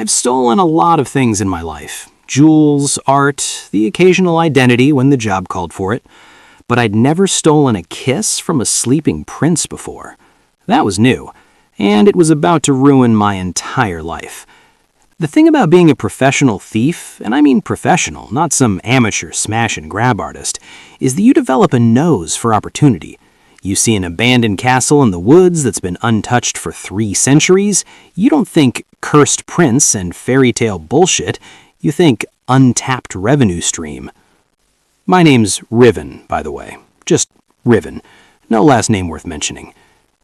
I've stolen a lot of things in my life. Jewels, art, the occasional identity when the job called for it. But I'd never stolen a kiss from a sleeping prince before. That was new, and it was about to ruin my entire life. The thing about being a professional thief, and I mean professional, not some amateur smash-and-grab artist, is that you develop a nose for opportunity. You see an abandoned castle in the woods that's been untouched for 3 centuries, you don't think cursed prince and fairy tale bullshit, you think untapped revenue stream. My name's Riven, by the way. Just Riven. No last name worth mentioning.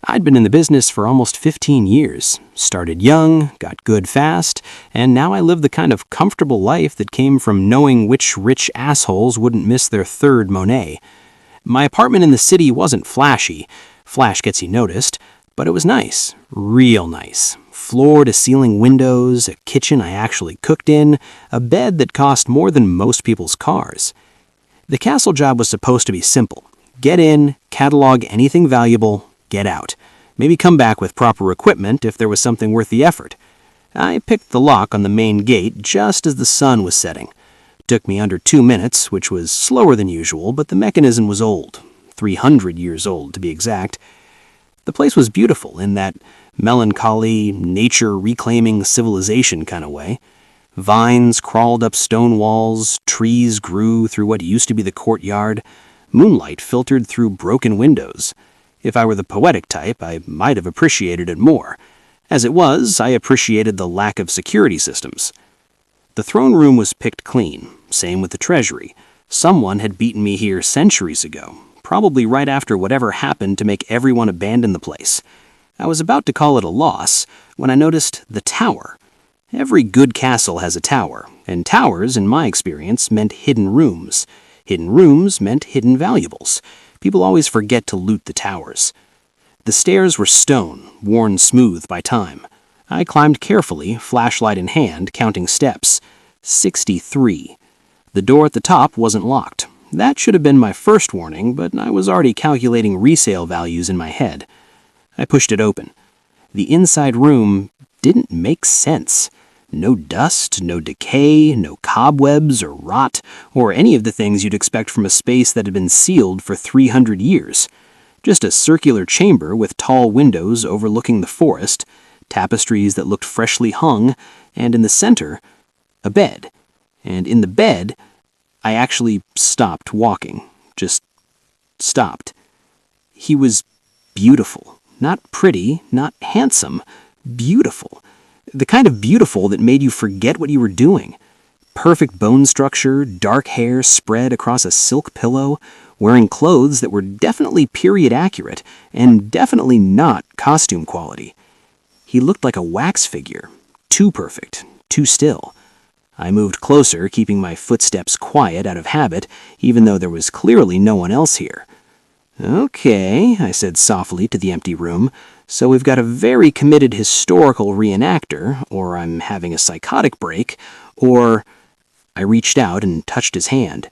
I'd been in the business for almost 15 years, started young, got good fast, and now I live the kind of comfortable life that came from knowing which rich assholes wouldn't miss their 3rd Monet. My apartment in the city wasn't flashy. Flash gets you noticed, but it was nice. Real nice. Floor-to-ceiling windows, a kitchen I actually cooked in, a bed that cost more than most people's cars. The castle job was supposed to be simple. Get in, catalog anything valuable, get out. Maybe come back with proper equipment if there was something worth the effort. I picked the lock on the main gate just as the sun was setting. Took me under 2 minutes, which was slower than usual, but the mechanism was old. 300 years old, to be exact. The place was beautiful in that melancholy, nature-reclaiming civilization kind of way. Vines crawled up stone walls, trees grew through what used to be the courtyard, moonlight filtered through broken windows. If I were the poetic type, I might have appreciated it more. As it was, I appreciated the lack of security systems. The throne room was picked clean, same with the treasury. Someone had beaten me here centuries ago, probably right after whatever happened to make everyone abandon the place. I was about to call it a loss when I noticed the tower. Every good castle has a tower, and towers, in my experience, meant hidden rooms. Hidden rooms meant hidden valuables. People always forget to loot the towers. The stairs were stone, worn smooth by time. I climbed carefully, flashlight in hand, counting steps. 63. The door at the top wasn't locked. That should have been my first warning, but I was already calculating resale values in my head. I pushed it open. The inside room didn't make sense. No dust, no decay, no cobwebs or rot, or any of the things you'd expect from a space that had been sealed for 300 years. Just a circular chamber with tall windows overlooking the forest, tapestries that looked freshly hung, and in the center, a bed. And in the bed, I actually stopped walking. Just stopped. He was beautiful. Not pretty, not handsome. Beautiful. The kind of beautiful that made you forget what you were doing. Perfect bone structure, dark hair spread across a silk pillow, wearing clothes that were definitely period accurate and definitely not costume quality. He looked like a wax figure. Too perfect, too still. I moved closer, keeping my footsteps quiet out of habit, even though there was clearly no one else here. "Okay," I said softly to the empty room, "so we've got a very committed historical reenactor, or I'm having a psychotic break, or—" I reached out and touched his hand.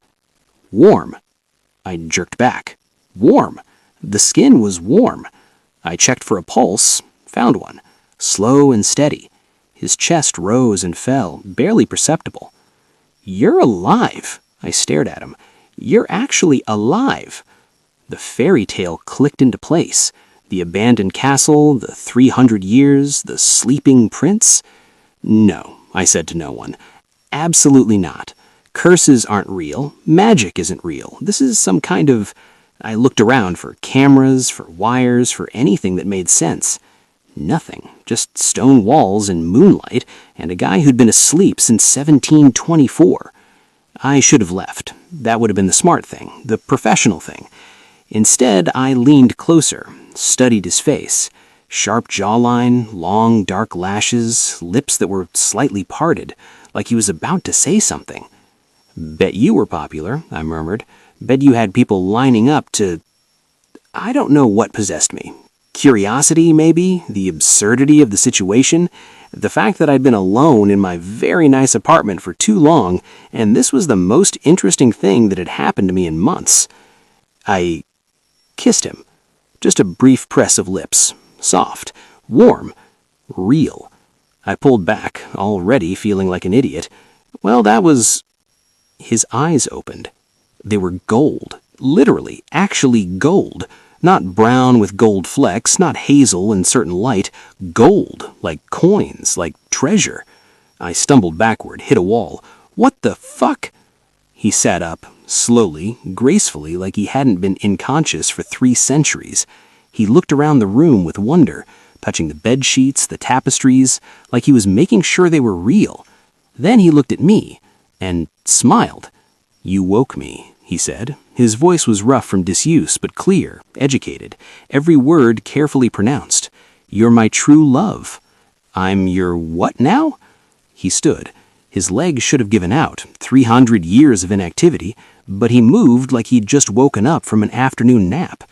Warm. I jerked back. Warm. The skin was warm. I checked for a pulse, found one. Slow and steady. His chest rose and fell, barely perceptible. "You're alive," I stared at him. "You're actually alive." The fairy tale clicked into place. The abandoned castle, the 300 years, the sleeping prince. "No," I said to no one. "Absolutely not. Curses aren't real. Magic isn't real. This is some kind of—" I looked around for cameras, for wires, for anything that made sense. Nothing. Just stone walls and moonlight, and a guy who'd been asleep since 1724. I should have left. That would have been the smart thing, the professional thing. Instead, I leaned closer, studied his face. Sharp jawline, long dark lashes, lips that were slightly parted, like he was about to say something. "Bet you were popular," I murmured. "Bet you had people lining up to—" I don't know what possessed me. Curiosity, maybe? The absurdity of the situation? The fact that I'd been alone in my very nice apartment for too long, and this was the most interesting thing that had happened to me in months. I kissed him. Just a brief press of lips. Soft. Warm. Real. I pulled back, already feeling like an idiot. Well, that was... His eyes opened. They were gold. Literally, actually gold. Not brown with gold flecks, not hazel in certain light. Gold, like coins, like treasure. I stumbled backward, hit a wall. What the fuck? He sat up, slowly, gracefully, like he hadn't been unconscious for 3 centuries. He looked around the room with wonder, touching the bed sheets, the tapestries, like he was making sure they were real. Then he looked at me and smiled. "You woke me," he said. His voice was rough from disuse, but clear, educated, every word carefully pronounced. "You're my true love." "I'm your what now?" He stood. His legs should have given out, 300 years of inactivity, but he moved like he'd just woken up from an afternoon nap.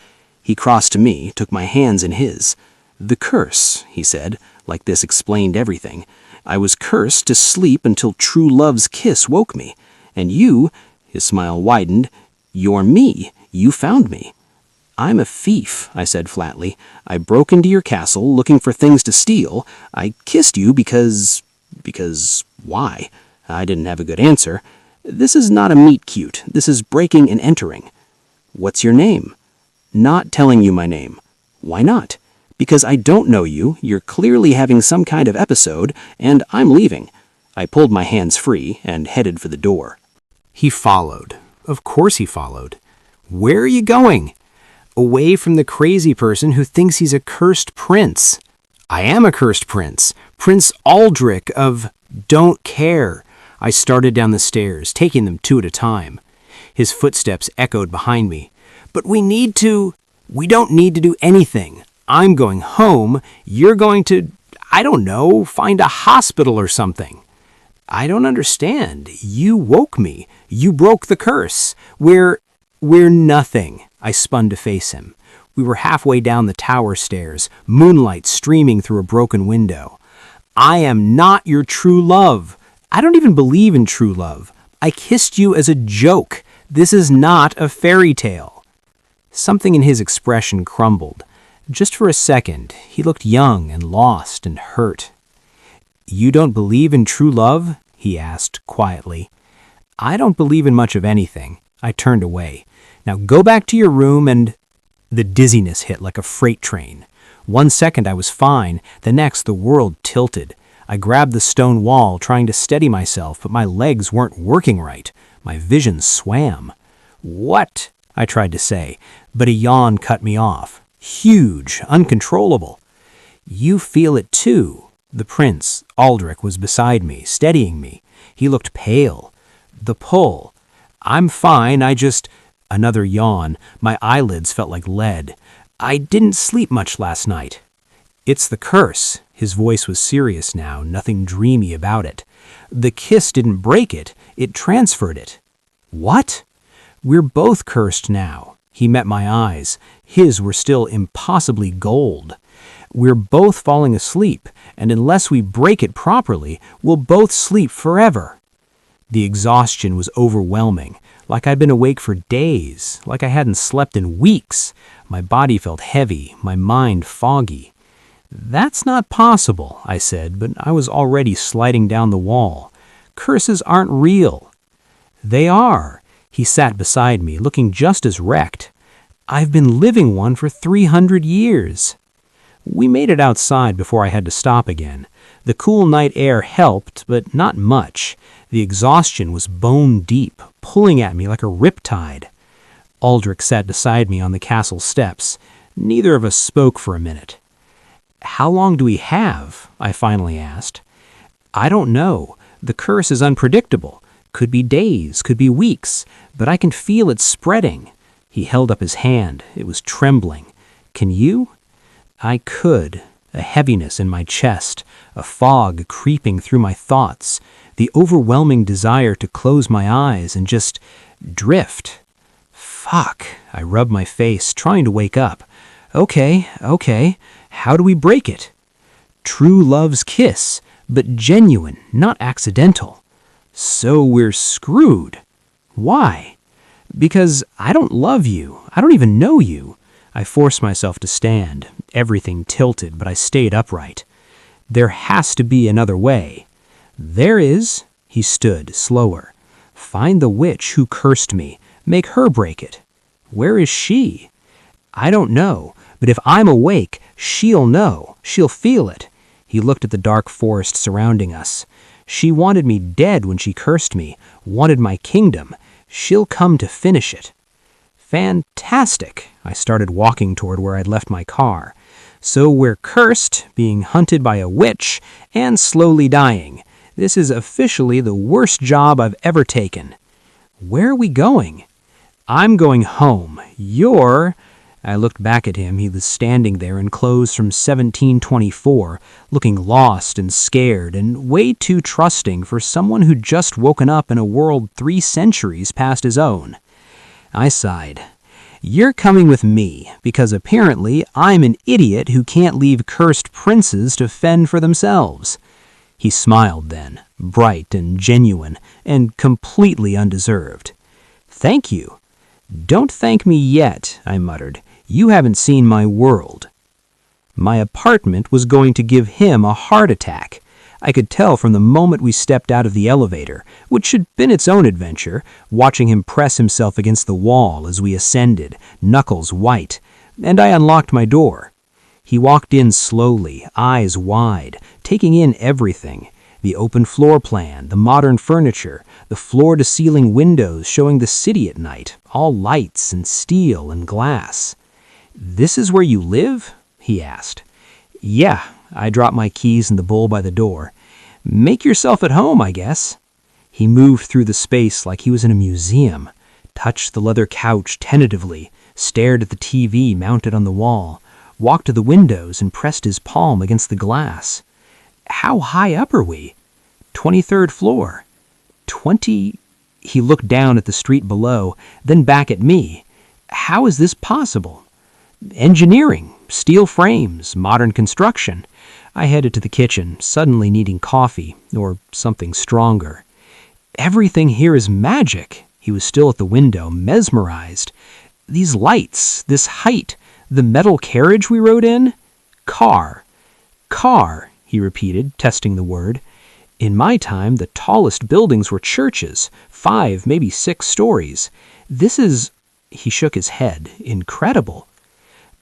He crossed to me, took my hands in his. "The curse," he said, like this explained everything. "I was cursed to sleep until true love's kiss woke me. And you," his smile widened, "you're me. You found me." "I'm a thief," I said flatly. "I broke into your castle looking for things to steal. I kissed you because why?" I didn't have a good answer. "This is not a meet-cute. This is breaking and entering." "What's your name?" "Not telling you my name." "Why not?" "Because I don't know you, you're clearly having some kind of episode, and I'm leaving." I pulled my hands free and headed for the door. He followed. Of course he followed. "Where are you going?" "Away from the crazy person who thinks he's a cursed prince." "I am a cursed prince. Prince Aldric of... Don't care." I started down the stairs, taking them 2 at a time. His footsteps echoed behind me. "But we need to..." "We don't need to do anything. I'm going home. You're going to, I don't know, find a hospital or something." "I don't understand. You woke me. You broke the curse. We're nothing." I spun to face him. We were halfway down the tower stairs, moonlight streaming through a broken window. "I am not your true love. I don't even believe in true love. I kissed you as a joke. This is not a fairy tale." Something in his expression crumbled. Just for a second, he looked young and lost and hurt. "You don't believe in true love?" he asked quietly. "I don't believe in much of anything." I turned away. "Now go back to your room and..." The dizziness hit like a freight train. 1 second I was fine, the next the world tilted. I grabbed the stone wall, trying to steady myself, but my legs weren't working right. My vision swam. "What?" I tried to say, but a yawn cut me off. Huge, uncontrollable. "You feel it too." The prince, Aldric, was beside me, steadying me. He looked pale. "The pull." "I'm fine, I just..." Another yawn. My eyelids felt like lead. "I didn't sleep much last night." "It's the curse." His voice was serious now, nothing dreamy about it. "The kiss didn't break it, it transferred it." "What?" "We're both cursed now." He met my eyes. His were still impossibly gold. "We're both falling asleep, and unless we break it properly, we'll both sleep forever." The exhaustion was overwhelming, like I'd been awake for days, like I hadn't slept in weeks. My body felt heavy, my mind foggy. "That's not possible," I said, but I was already sliding down the wall. "Curses aren't real." "They are." He sat beside me, looking just as wrecked. "I've been living one for 300 years. We made it outside before I had to stop again. The cool night air helped, but not much. The exhaustion was bone deep, pulling at me like a riptide. Aldric sat beside me on the castle steps. Neither of us spoke for a minute. "How long do we have?" I finally asked. "I don't know. The curse is unpredictable. Could be days, could be weeks, but I can feel it spreading." He held up his hand. It was trembling. "Can you?" I could. A heaviness in my chest, a fog creeping through my thoughts, the overwhelming desire to close my eyes and just drift. Fuck. I rubbed my face, trying to wake up. Okay. How do we break it? True love's kiss, but genuine, not accidental. So we're screwed. Why? Because I don't love you. I don't even know you. I forced myself to stand. Everything tilted, but I stayed upright. There has to be another way. There is. He stood, slower. Find the witch who cursed me. Make her break it. Where is she? I don't know, but if I'm awake, she'll know. She'll feel it. He looked at the dark forest surrounding us. She wanted me dead when she cursed me, wanted my kingdom. She'll come to finish it. Fantastic. I started walking toward where I'd left my car. So we're cursed, being hunted by a witch, and slowly dying. This is officially the worst job I've ever taken. Where are we going? I'm going home. You're... I looked back at him. He was standing there in clothes from 1724, looking lost and scared and way too trusting for someone who'd just woken up in a world 3 centuries past his own. I sighed. You're coming with me, because apparently I'm an idiot who can't leave cursed princes to fend for themselves. He smiled then, bright and genuine, and completely undeserved. Thank you. Don't thank me yet, I muttered. You haven't seen my world. My apartment was going to give him a heart attack. I could tell from the moment we stepped out of the elevator, which had been its own adventure, watching him press himself against the wall as we ascended, knuckles white, and I unlocked my door. He walked in slowly, eyes wide, taking in everything. The open floor plan, the modern furniture, the floor-to-ceiling windows showing the city at night, all lights and steel and glass. This is where you live? He asked. Yeah, I dropped my keys in the bowl by the door. Make yourself at home, I guess. He moved through the space like he was in a museum, touched the leather couch tentatively, stared at the TV mounted on the wall, walked to the windows and pressed his palm against the glass. How high up are we? 23rd floor. 20... He looked down at the street below, then back at me. How is this possible? Engineering, steel frames, modern construction. I headed to the kitchen, suddenly needing coffee, or something stronger. Everything here is magic. He was still at the window, mesmerized. These lights, this height, the metal carriage we rode in? Car, he repeated, testing the word. In my time, the tallest buildings were churches, 5, maybe 6 stories. This is, he shook his head, incredible.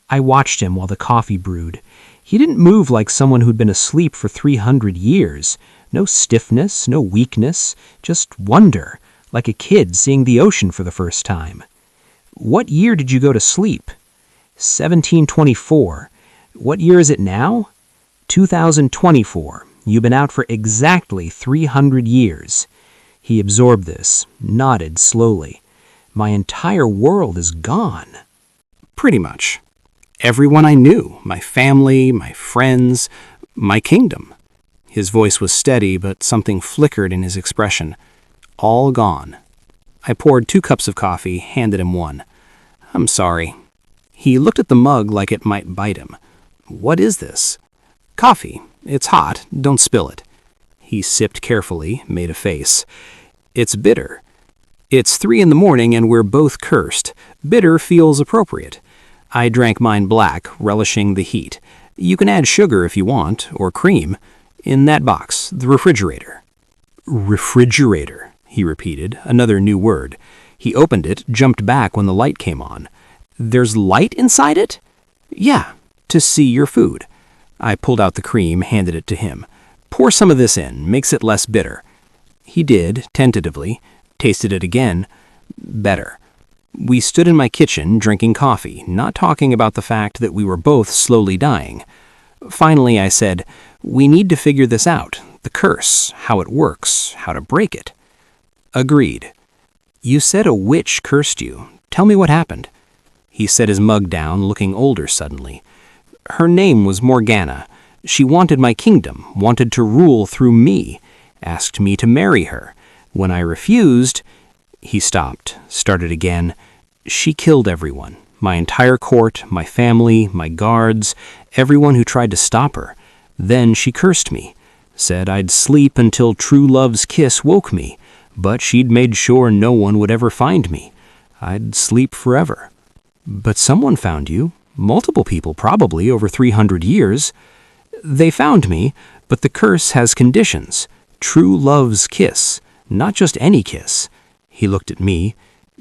I watched him while the coffee brewed. He didn't move like someone who'd been asleep for 300 years. No stiffness, no weakness, just wonder, like a kid seeing the ocean for the first time. What year did you go to sleep? 1724. What year is it now? 2024. You've been out for exactly 300 years. He absorbed this, nodded slowly. My entire world is gone. Pretty much. Everyone I knew, my family, my friends, my kingdom. His voice was steady, but something flickered in his expression. All gone. I poured 2 cups of coffee, handed him one. I'm sorry. He looked at the mug like it might bite him. What is this? Coffee. It's hot. Don't spill it. He sipped carefully, made a face. It's bitter. It's 3 in the morning and we're both cursed. Bitter feels appropriate. I drank mine black, relishing the heat. You can add sugar if you want, or cream. In that box, the refrigerator. Refrigerator, he repeated, another new word. He opened it, jumped back when the light came on. There's light inside it? Yeah, to see your food. I pulled out the cream, handed it to him. Pour some of this in, makes it less bitter. He did, tentatively, tasted it again. Better. We stood in my kitchen, drinking coffee, not talking about the fact that we were both slowly dying. Finally, I said, we need to figure this out, the curse, how it works, how to break it. Agreed. You said a witch cursed you. Tell me what happened. He set his mug down, looking older suddenly. Her name was Morgana. She wanted my kingdom, wanted to rule through me, asked me to marry her. When I refused... He stopped, started again. She killed everyone. My entire court, my family, my guards, everyone who tried to stop her. Then she cursed me. Said I'd sleep until true love's kiss woke me, but she'd made sure no one would ever find me. I'd sleep forever. But someone found you. Multiple people, probably, over 300 years. They found me, But the curse has conditions. True love's kiss, not just any kiss. He looked at me.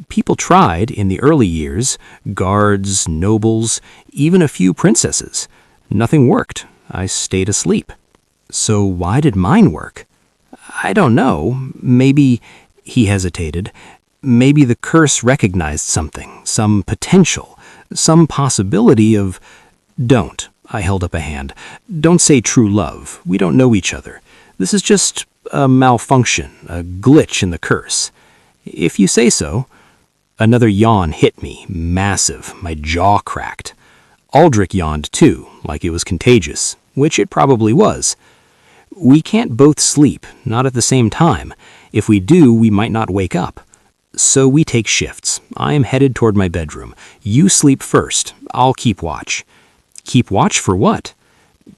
People tried in the early years, guards, nobles, even a few princesses. Nothing worked. I stayed asleep. So why did mine work? I don't know. Maybe, he hesitated, maybe the curse recognized something, some potential, some possibility of... Don't. I held up a hand. Don't say true love. We don't know each other. This is just a malfunction, a glitch in the curse. If you say so. Another yawn hit me, massive, my jaw cracked. Aldric yawned too, like it was contagious, which it probably was. We can't both sleep, not at the same time. If we do, we might not wake up. So we take shifts. I am headed toward my bedroom. You sleep first. I'll keep watch. Keep watch for what?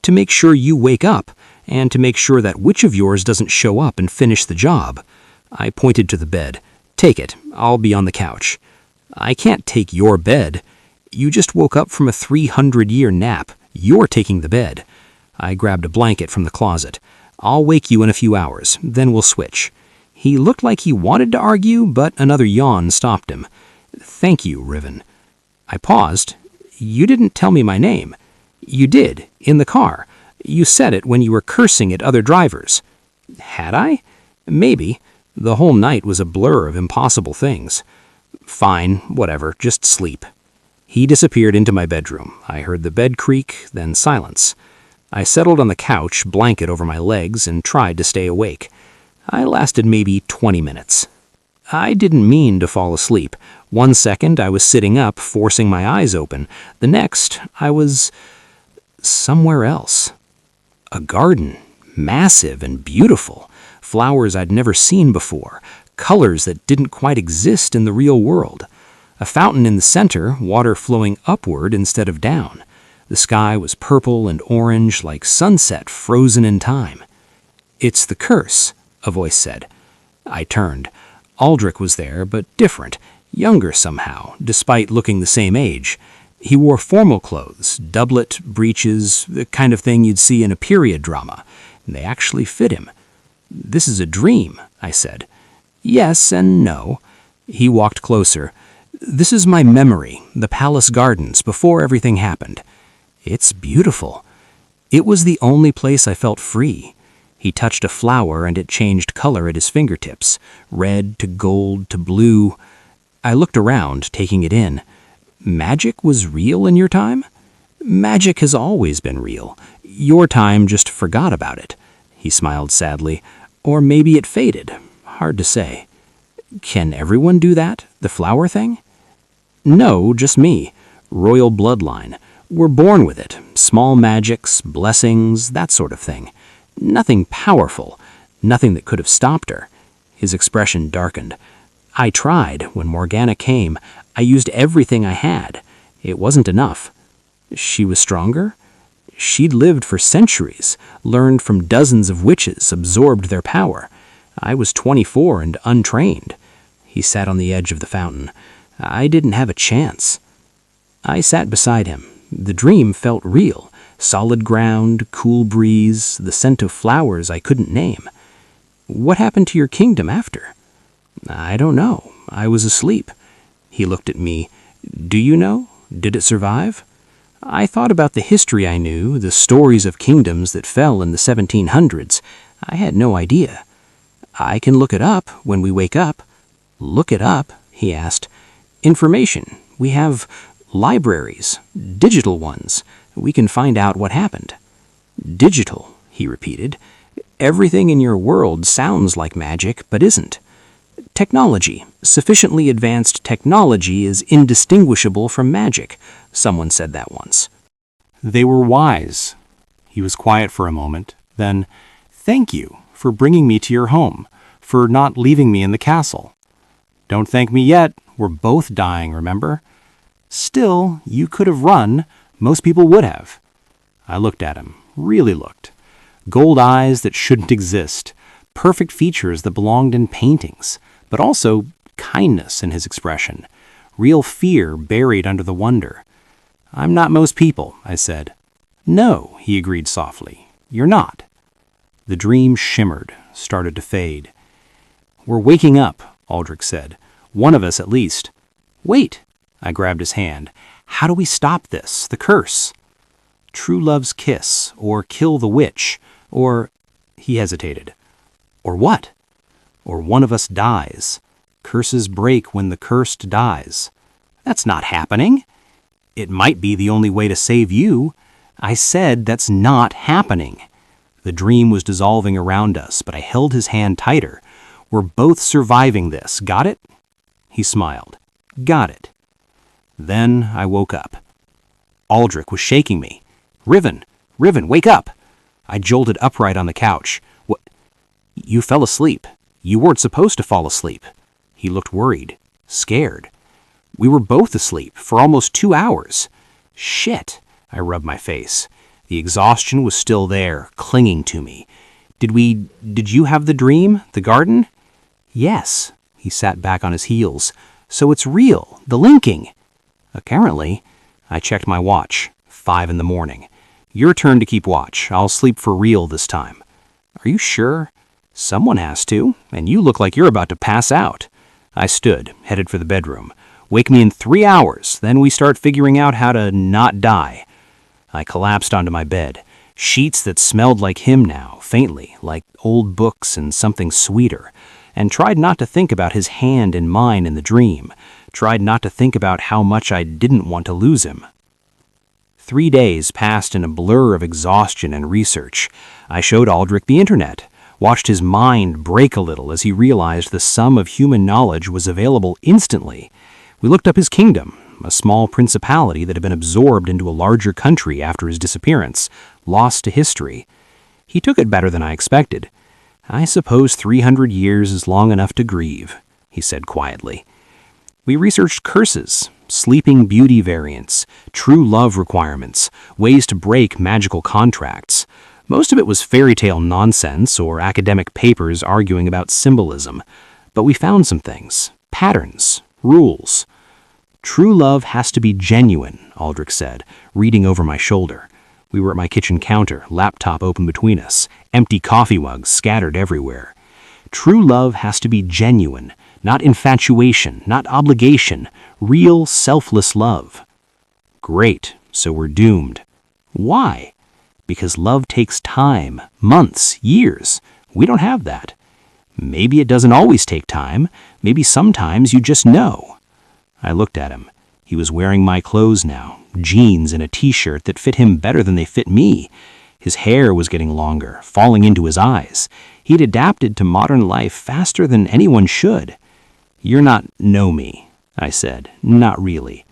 To make sure you wake up, and to make sure that which of yours doesn't show up and finish the job. I pointed to the bed. Take it. I'll be on the couch. I can't take your bed. You just woke up from a 300-year nap. You're taking the bed. I grabbed a blanket from the closet. I'll wake you in a few hours, then we'll switch. He looked like he wanted to argue, but another yawn stopped him. Thank you, Riven. I paused. You didn't tell me my name. You did, in the car. You said it when you were cursing at other drivers. Had I? Maybe. The whole night was a blur of impossible things. Fine, whatever, just sleep. He disappeared into my bedroom. I heard the bed creak, then silence. I settled on the couch, blanket over my legs, and tried to stay awake. I lasted maybe 20 minutes. I didn't mean to fall asleep. 1 second, I was sitting up, forcing my eyes open. The next, I was... somewhere else. A garden, massive and beautiful. Flowers I'd never seen before, colors that didn't quite exist in the real world. A fountain in the center, water flowing upward instead of down. The sky was purple and orange like sunset frozen in time. It's the curse, a voice said. I turned. Aldric was there, but different, younger somehow, despite looking the same age. He wore formal clothes, doublet, breeches, the kind of thing you'd see in a period drama. They actually fit him. This is a dream, I said. Yes and no. He walked closer. This is my memory, the palace gardens, before everything happened. It's beautiful. It was the only place I felt free. He touched a flower and it changed color at his fingertips, red to gold to blue. I looked around, taking it in. Magic was real in your time? Magic has always been real. Your time just forgot about it. He smiled sadly. Or maybe it faded. Hard to say. Can everyone do that? The flower thing? No, just me. Royal bloodline. We're born with it. Small magics, blessings, that sort of thing. Nothing powerful. Nothing that could have stopped her. His expression darkened. I tried. When Morgana came, I used everything I had. It wasn't enough. She was stronger? She'd lived for centuries, learned from dozens of witches, absorbed their power. I was 24 and untrained. He sat on the edge of the fountain. I didn't have a chance. I sat beside him. The dream felt real. Solid ground, cool breeze, the scent of flowers I couldn't name. What happened to your kingdom after? I don't know. I was asleep. He looked at me. Do you know? Did it survive? I thought about the history I knew, the stories of kingdoms that fell in the 1700s. I had no idea. I can look it up when we wake up. Look it up? He asked. Information. We have libraries, digital ones. We can find out what happened. Digital, he repeated. Everything in your world sounds like magic, but isn't. Technology. Sufficiently advanced technology is indistinguishable from magic. Someone said that once. They were wise. He was quiet for a moment. Then, thank you for bringing me to your home, for not leaving me in the castle. Don't thank me yet. We're both dying, remember? Still, you could have run. Most people would have. I looked at him, really looked. Gold eyes that shouldn't exist. Perfect features that belonged in paintings, but also kindness in his expression. Real fear buried under the wonder. I'm not most people, I said. No, he agreed softly. You're not. The dream shimmered, started to fade. "We're waking up," Aldric said. "One of us at least." "Wait!" I grabbed his hand. "How do we stop this? The curse?" "True love's kiss, or kill the witch, or—" He hesitated. "Or what?" "Or one of us dies. Curses break when the cursed dies." "That's not happening." "It might be the only way to save you." "I said that's not happening." The dream was dissolving around us, but I held his hand tighter. "We're both surviving this, got it?" He smiled. "Got it." Then I woke up. Aldric was shaking me. Riven, wake up!" I jolted upright on the couch. "What? You fell asleep. You weren't supposed to fall asleep." He looked worried, scared. "We were both asleep for almost 2 hours." "Shit!" I rubbed my face. The exhaustion was still there, clinging to me. Did you have the dream, the garden?" "Yes." He sat back on his heels. "So it's real, the linking." "Apparently." I checked my watch. 5 in the morning. "Your turn to keep watch. I'll sleep for real this time." "Are you sure?" "Someone has to, and you look like you're about to pass out." I stood, headed for the bedroom. "Wake me in 3 hours, then we start figuring out how to not die." I collapsed onto my bed. Sheets that smelled like him now, faintly, like old books and something sweeter, and tried not to think about his hand in mine in the dream, tried not to think about how much I didn't want to lose him. 3 days passed in a blur of exhaustion and research. I showed Aldric the internet, watched his mind break a little as he realized the sum of human knowledge was available instantly. We looked up his kingdom, a small principality that had been absorbed into a larger country after his disappearance, lost to history. He took it better than I expected. "I suppose 300 years is long enough to grieve," he said quietly. We researched curses, sleeping beauty variants, true love requirements, ways to break magical contracts. Most of it was fairy tale nonsense or academic papers arguing about symbolism. But we found some things, patterns, rules. "True love has to be genuine," Aldric said, reading over my shoulder. We were at my kitchen counter, laptop open between us, empty coffee mugs scattered everywhere. "True love has to be genuine, not infatuation, not obligation, real, selfless love." Great, so we're doomed. Why? Because love takes time, months, years. We don't have that. Maybe it doesn't always take time. Maybe sometimes you just know. I looked at him. He was wearing my clothes now, jeans and a t-shirt that fit him better than they fit me. His hair was getting longer, falling into his eyes. He'd adapted to modern life faster than anyone should. "You're not know me," I said. "Not really."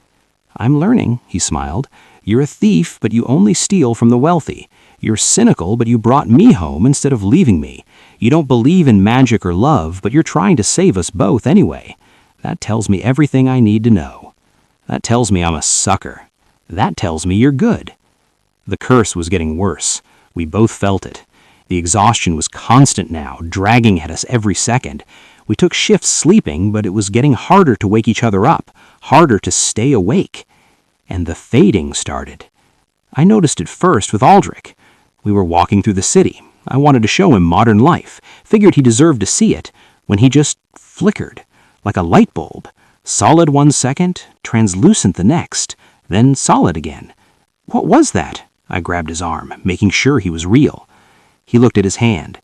"I'm learning," he smiled. "You're a thief, but you only steal from the wealthy. You're cynical, but you brought me home instead of leaving me. You don't believe in magic or love, but you're trying to save us both anyway. That tells me everything I need to know. That tells me I'm a sucker. That tells me you're good." The curse was getting worse. We both felt it. The exhaustion was constant now, dragging at us every second. We took shifts sleeping, but it was getting harder to wake each other up, harder to stay awake. And the fading started. I noticed it first with Aldric. We were walking through the city. I wanted to show him modern life, figured he deserved to see it, when he just flickered, like a light bulb. Solid 1 second, translucent the next, then solid again. "What was that?" I grabbed his arm, making sure he was real. He looked at his hand.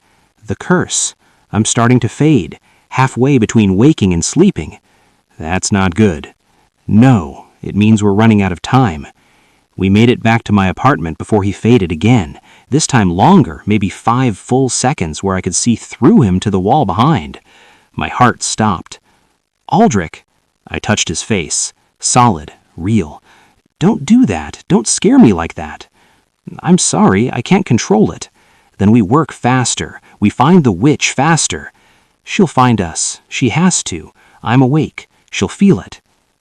"The curse. I'm starting to fade, halfway between waking and sleeping." "That's not good." "No, it means we're running out of time." We made it back to my apartment before he faded again, this time longer, maybe 5 full seconds where I could see through him to the wall behind. My heart stopped. "Aldric." I touched his face. Solid, real. "Don't do that. Don't scare me like that." "I'm sorry, I can't control it." "Then we work faster. We find the witch faster." "She'll find us. She has to. I'm awake. She'll feel it.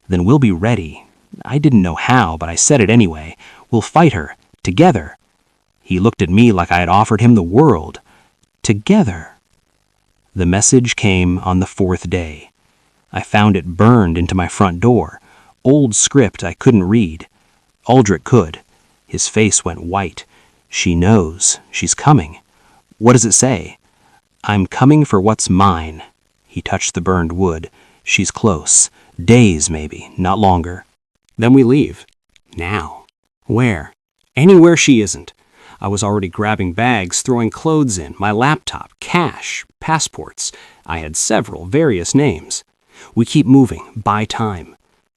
Then we'll be ready." I didn't know how, but I said it anyway. "We'll fight her. Together." He looked at me like I had offered him the world. Together. The message came on the 4th day. I found it burned into my front door. Old script I couldn't read. Aldric could. His face went white. "She knows. She's coming." What does it say? I'm coming for what's mine. He touched the burned wood. She's close. Days, maybe, not longer. Then we leave. Now. Where? Anywhere she isn't. I was already grabbing bags, throwing clothes in, my laptop, cash, passports. I had several, various names. We keep moving, buy time.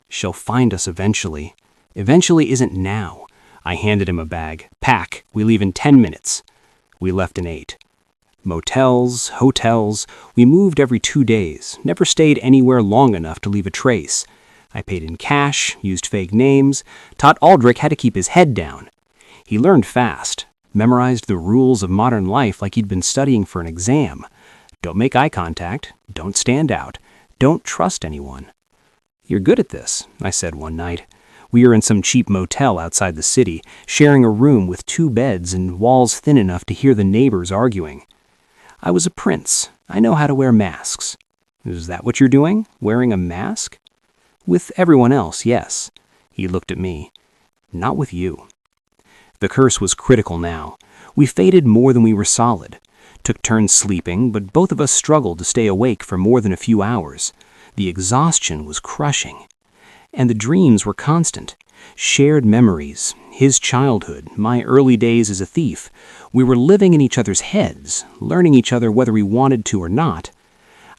She'll find us eventually. Eventually isn't now. I handed him a bag. Pack. We leave in 10 minutes. We left in 8. Motels, hotels. We moved every 2 days. Never stayed anywhere long enough to leave a trace. I paid in cash, used fake names, taught Aldric how to keep his head down. He learned fast, memorized the rules of modern life like he'd been studying for an exam. Don't make eye contact. Don't stand out. Don't trust anyone. You're good at this, I said one night. We were in some cheap motel outside the city, sharing a room with 2 beds and walls thin enough to hear the neighbors arguing. I was a prince. I know how to wear masks. Is that what you're doing? Wearing a mask? With everyone else, yes. He looked at me. Not with you. The curse was critical now. We faded more than we were solid. Took turns sleeping, but both of us struggled to stay awake for more than a few hours. The exhaustion was crushing. And the dreams were constant. Shared memories, his childhood, my early days as a thief. We were living in each other's heads, learning each other whether we wanted to or not.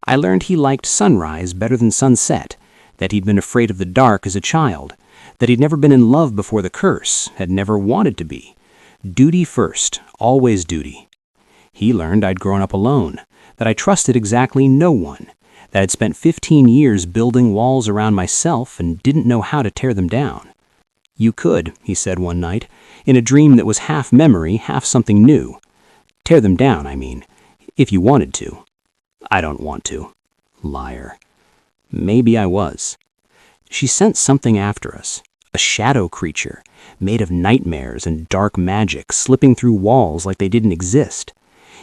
I learned he liked sunrise better than sunset, that he'd been afraid of the dark as a child, that he'd never been in love before the curse, had never wanted to be. Duty first, always duty. He learned I'd grown up alone, that I trusted exactly no one, that I'd spent 15 years building walls around myself and didn't know how to tear them down. You could, he said one night, in a dream that was half memory, half something new. Tear them down, I mean, if you wanted to. I don't want to. Liar. Maybe I was. She sent something after us, a shadow creature, made of nightmares and dark magic slipping through walls like they didn't exist.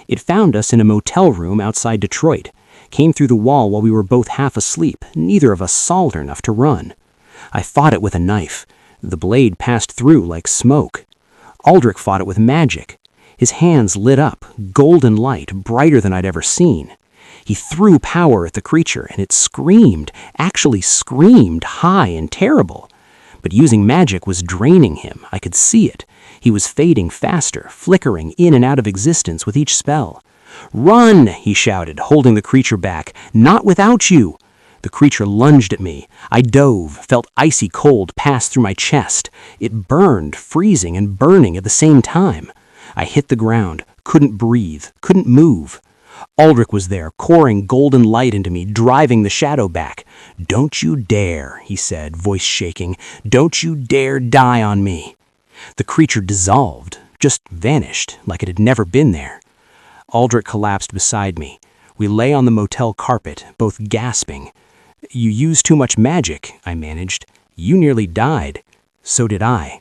It found us in a motel room outside Detroit, came through the wall while we were both half asleep, neither of us solid enough to run. I fought it with a knife. The blade passed through like smoke. Aldric fought it with magic. His hands lit up, golden light, brighter than I'd ever seen. He threw power at the creature, and it screamed, actually screamed, high and terrible. But using magic was draining him. I could see it. He was fading faster, flickering in and out of existence with each spell. "Run!" he shouted, holding the creature back. "Not without you!" The creature lunged at me. I dove, felt icy cold pass through my chest. It burned, freezing and burning at the same time. I hit the ground, couldn't breathe, couldn't move. Aldric was there, pouring golden light into me, driving the shadow back. "Don't you dare," he said, voice shaking. "Don't you dare die on me." The creature dissolved, just vanished, like it had never been there. Aldric collapsed beside me. We lay on the motel carpet, both gasping. "You used too much magic," I managed. "You nearly died." So did I.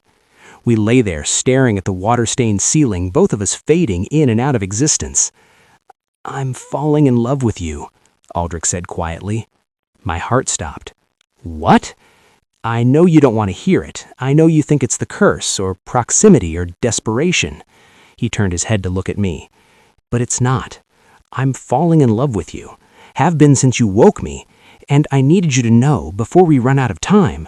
We lay there, staring at the water-stained ceiling, both of us fading in and out of existence. "I'm falling in love with you," Aldric said quietly. My heart stopped. "What?" "I know you don't want to hear it. I know you think it's the curse, or proximity, or desperation." He turned his head to look at me. "But it's not. I'm falling in love with you. Have been since you woke me. And I needed you to know before we run out of time."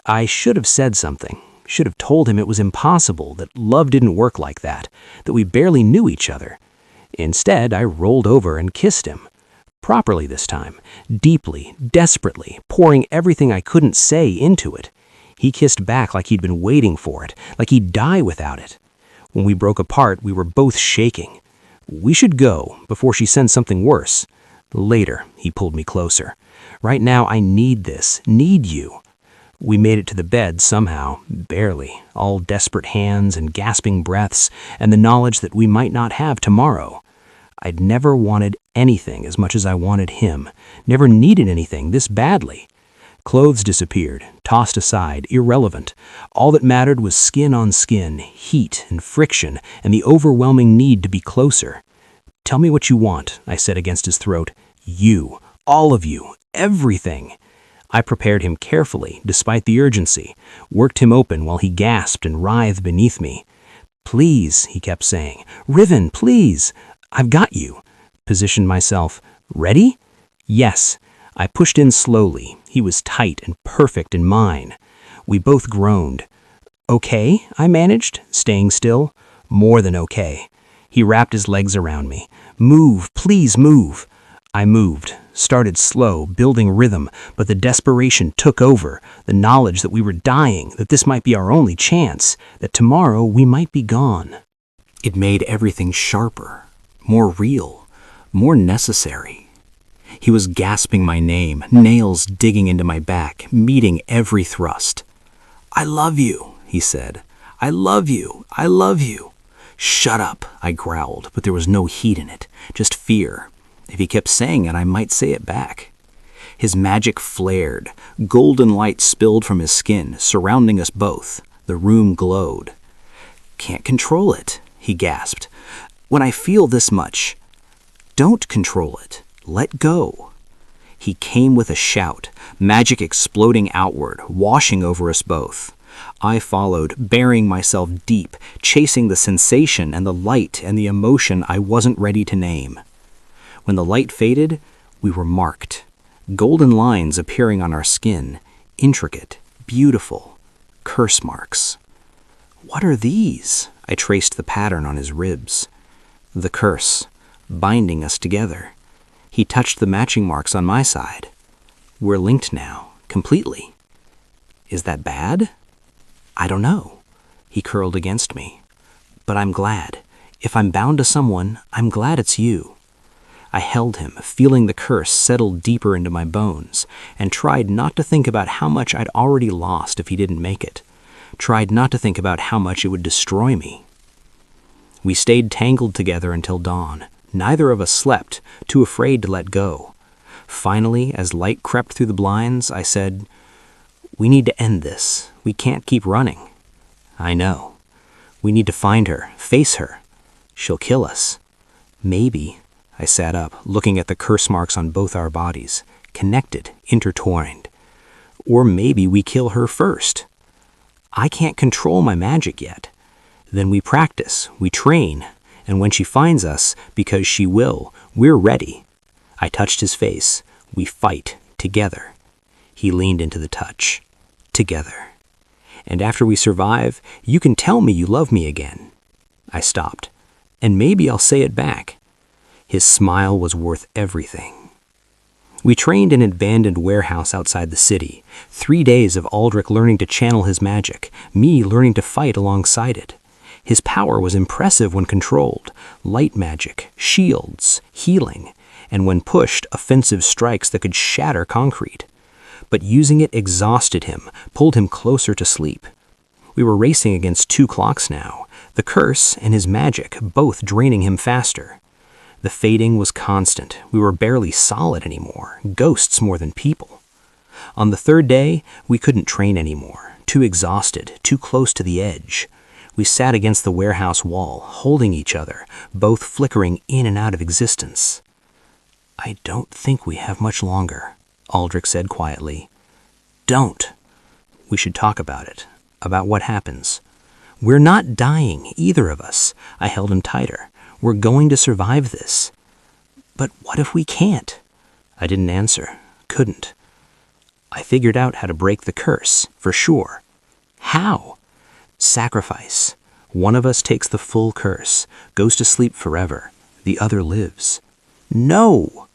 I should have said something. Should have told him it was impossible, that love didn't work like that, that we barely knew each other. Instead, I rolled over and kissed him. Properly this time, deeply, desperately, pouring everything I couldn't say into it. He kissed back like he'd been waiting for it, like he'd die without it. When we broke apart, we were both shaking. "We should go, before she sends something worse." "Later," he pulled me closer. "Right now, I need this, need you." We made it to the bed somehow, barely, all desperate hands and gasping breaths, and the knowledge that we might not have tomorrow. I'd never wanted anything as much as I wanted him, never needed anything this badly. Clothes disappeared, tossed aside, irrelevant. All that mattered was skin on skin, heat and friction, and the overwhelming need to be closer. "Tell me what you want," I said against his throat. "You, all of you, everything." I prepared him carefully, despite the urgency, worked him open while he gasped and writhed beneath me. "Please," he kept saying. "Riven, please. I've got you. Positioned myself. Ready? Yes. I pushed in slowly. He was tight and perfect in mine. We both groaned. Okay, I managed, staying still. More than okay. He wrapped his legs around me. Move, please move. I moved, started slow, building rhythm, but the desperation took over, the knowledge that we were dying, that this might be our only chance, that tomorrow we might be gone. It made everything sharper, more real, more necessary. He was gasping my name, nails digging into my back, meeting every thrust. I love you, he said. I love you. I love you. Shut up, I growled, but there was no heat in it, just fear. If he kept saying it, I might say it back. His magic flared. Golden light spilled from his skin, surrounding us both. The room glowed. Can't control it, he gasped. When I feel this much, don't control it. Let go. He came with a shout, magic exploding outward, washing over us both. I followed, burying myself deep, chasing the sensation and the light and the emotion I wasn't ready to name. When the light faded, we were marked. Golden lines appearing on our skin, intricate, beautiful, curse marks. What are these? I traced the pattern on his ribs. The curse, binding us together. He touched the matching marks on my side. We're linked now, completely. Is that bad? I don't know. He curled against me. But I'm glad. If I'm bound to someone, I'm glad it's you. I held him, feeling the curse settle deeper into my bones, and tried not to think about how much I'd already lost if he didn't make it. Tried not to think about how much it would destroy me. We stayed tangled together until dawn. Neither of us slept, too afraid to let go. Finally, as light crept through the blinds, I said, "We need to end this. We can't keep running." "I know. We need to find her, face her. She'll kill us." "Maybe." I sat up, looking at the curse marks on both our bodies, connected, intertwined. "Or maybe we kill her first." "I can't control my magic yet." "Then we practice, we train, and when she finds us, because she will, we're ready." I touched his face. "We fight, together." He leaned into the touch. "Together. And after we survive, you can tell me you love me again." I stopped. "And maybe I'll say it back." His smile was worth everything. We trained in an abandoned warehouse outside the city. 3 days of Aldric learning to channel his magic, me learning to fight alongside it. His power was impressive when controlled. Light magic, shields, healing, and when pushed, offensive strikes that could shatter concrete. But using it exhausted him, pulled him closer to sleep. We were racing against 2 clocks now, the curse and his magic both draining him faster. The fading was constant. We were barely solid anymore, ghosts more than people. On the 3rd day, we couldn't train anymore, too exhausted, too close to the edge. We sat against the warehouse wall, holding each other, both flickering in and out of existence. "I don't think we have much longer," Aldric said quietly. "Don't. We should talk about it, about what happens. We're not dying, either of us." I held him tighter. "We're going to survive this." "But what if we can't?" I didn't answer. Couldn't. I figured out how to break the curse, for sure. How? Sacrifice. One of us takes the full curse, goes to sleep forever. The other lives. "No!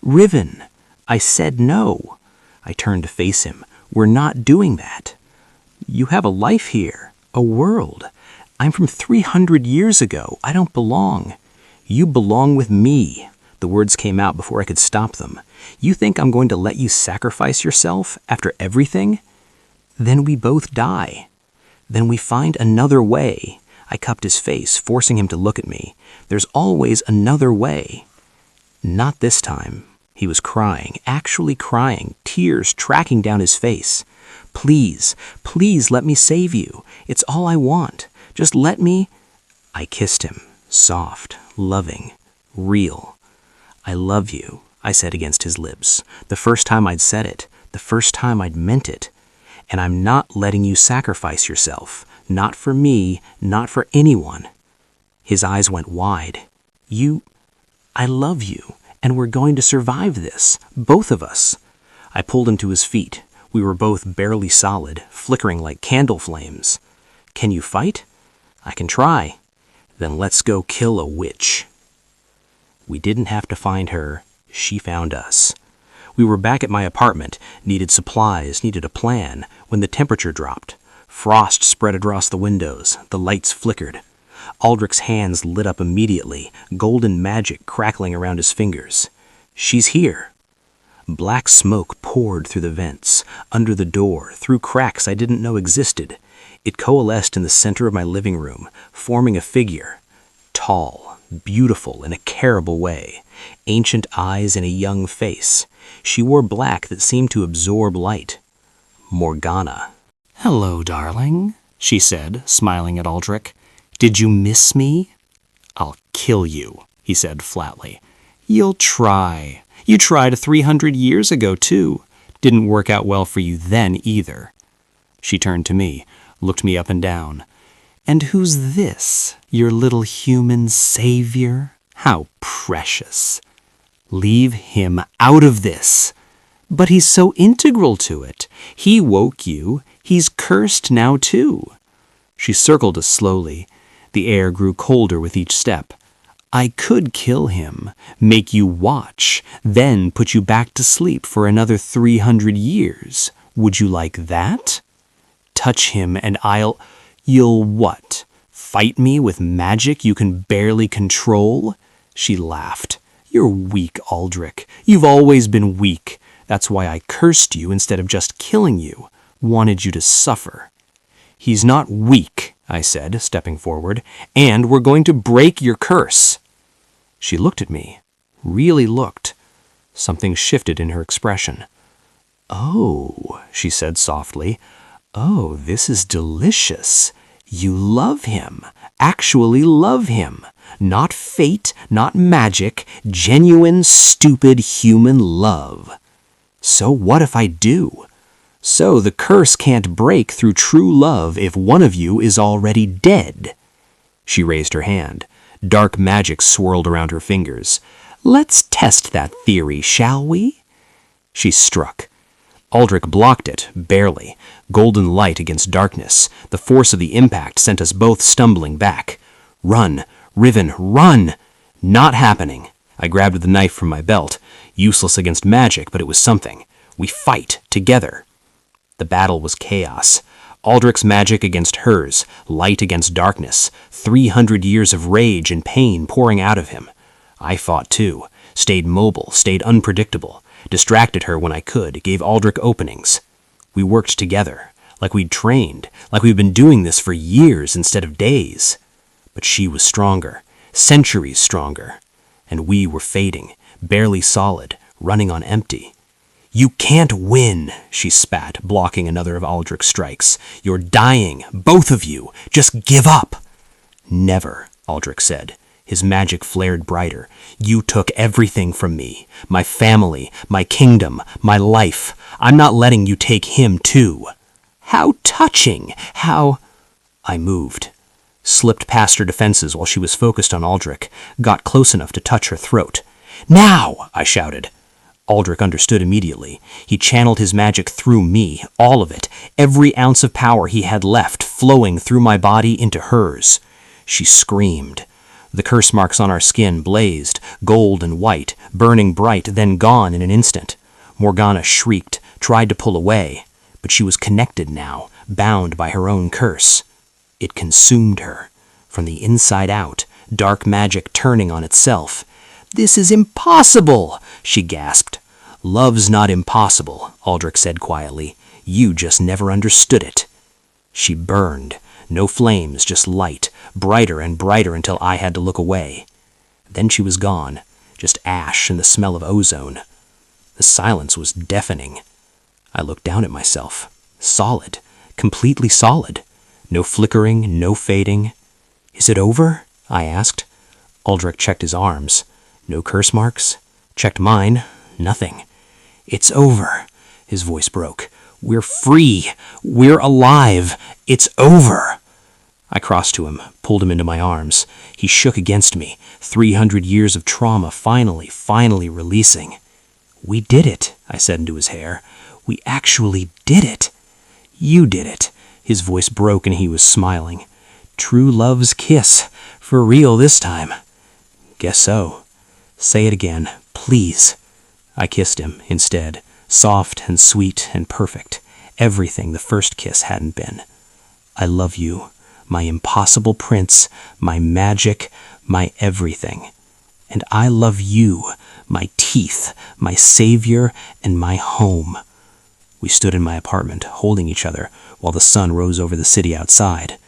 Riven!" I said no. I turned to face him. "We're not doing that. You have a life here, a world. I'm from 300 years ago. I don't belong. You belong with me." The words came out before I could stop them. "You think I'm going to let you sacrifice yourself after everything? Then we both die. Then we find another way." I cupped his face, forcing him to look at me. "There's always another way." "Not this time." He was crying, actually crying, tears tracking down his face. "Please, please let me save you. It's all I want. Just let me." I kissed him, soft, loving, real. "I love you," I said against his lips. The first time I'd said it, the first time I'd meant it. "And I'm not letting you sacrifice yourself. Not for me, not for anyone." His eyes went wide. You I love you, and we're going to survive this, both of us. I pulled him to his feet. We were both barely solid, flickering like candle flames. Can you fight? I can try. Then let's go kill a witch. We didn't have to find her. She found us. We were back at my apartment, needed supplies, needed a plan, when the temperature dropped. Frost spread across the windows. The lights flickered. Aldric's hands lit up immediately, golden magic crackling around his fingers. She's here. Black smoke poured through the vents, under the door, through cracks I didn't know existed. It coalesced in the center of my living room, forming a figure. Tall, beautiful in a terrible way, ancient eyes and a young face. She wore black that seemed to absorb light. Morgana. "Hello, darling," she said, smiling at Aldric. "Did you miss me?" "I'll kill you," he said flatly. "You'll try. You tried 300 years ago, too. Didn't work out well for you then, either." She turned to me, looked me up and down. "And who's this? Your little human savior? How precious. Leave him out of this." "But he's so integral to it. He woke you. He's cursed now, too." She circled us slowly. The air grew colder with each step. "I could kill him, make you watch, then put you back to sleep for another 300 years. Would you like that? Touch him and You'll what? Fight me with magic you can barely control?" She laughed. "You're weak, Aldric. You've always been weak. That's why I cursed you instead of just killing you. Wanted you to suffer." "He's not weak," I said, stepping forward, "and we're going to break your curse." She looked at me, really looked. Something shifted in her expression. "Oh," she said softly. "Oh, this is delicious. You love him, actually love him. Not fate, not magic, genuine, stupid human love. So what if I do? So the curse can't break through true love if one of you is already dead." She raised her hand. Dark magic swirled around her fingers. "Let's test that theory, shall we?" She struck. Aldric blocked it, barely. Golden light against darkness. The force of the impact sent us both stumbling back. "Run! Riven, run!" Not happening. I grabbed the knife from my belt. Useless against magic, but it was something. We fight, together. The battle was chaos. Aldric's magic against hers, light against darkness, 300 years of rage and pain pouring out of him. I fought too, stayed mobile, stayed unpredictable, distracted her when I could, gave Aldric openings. We worked together, like we'd trained, like we'd been doing this for years instead of days. But she was stronger, centuries stronger, and we were fading, barely solid, running on empty. "You can't win," she spat, blocking another of Aldric's strikes. "You're dying, both of you. Just give up." "Never," Aldric said. His magic flared brighter. "You took everything from me. My family, my kingdom, my life. I'm not letting you take him too." "How touching! How—" I moved. Slipped past her defenses while she was focused on Aldric. Got close enough to touch her throat. "Now!" I shouted. Aldric understood immediately. He channeled his magic through me, all of it, every ounce of power he had left flowing through my body into hers. She screamed. The curse marks on our skin blazed, gold and white, burning bright, then gone in an instant. Morgana shrieked, tried to pull away, but she was connected now, bound by her own curse. It consumed her. From the inside out, dark magic turning on itself. "This is impossible!" she gasped. "Love's not impossible," Aldric said quietly. "You just never understood it." She burned. No flames, just light, brighter and brighter until I had to look away. Then she was gone, just ash and the smell of ozone. The silence was deafening. I looked down at myself. Solid, completely solid. No flickering, no fading. "Is it over?" I asked. Aldric checked his arms. No curse marks. Checked mine. Nothing. "It's over." His voice broke. "We're free. We're alive. It's over." I crossed to him, pulled him into my arms. He shook against me, 300 years of trauma finally releasing. "We did it," I said into his hair. "We actually did it." "You did it." His voice broke and he was smiling. "True love's kiss. For real this time." "Guess so." "Say it again, please." I kissed him instead, soft and sweet and perfect. Everything the first kiss hadn't been. "I love you, my impossible prince, my magic, my everything. And I love you, my teeth, my savior, and my home." We stood in my apartment, holding each other, while the sun rose over the city outside.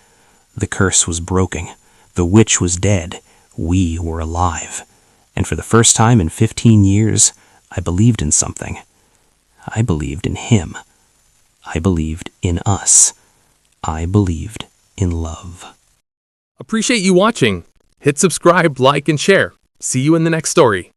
The curse was broken. The witch was dead. We were alive. And for the first time in 15 years, I believed in something. I believed in him. I believed in us. I believed in love. Appreciate you watching. Hit subscribe, like, and share. See you in the next story.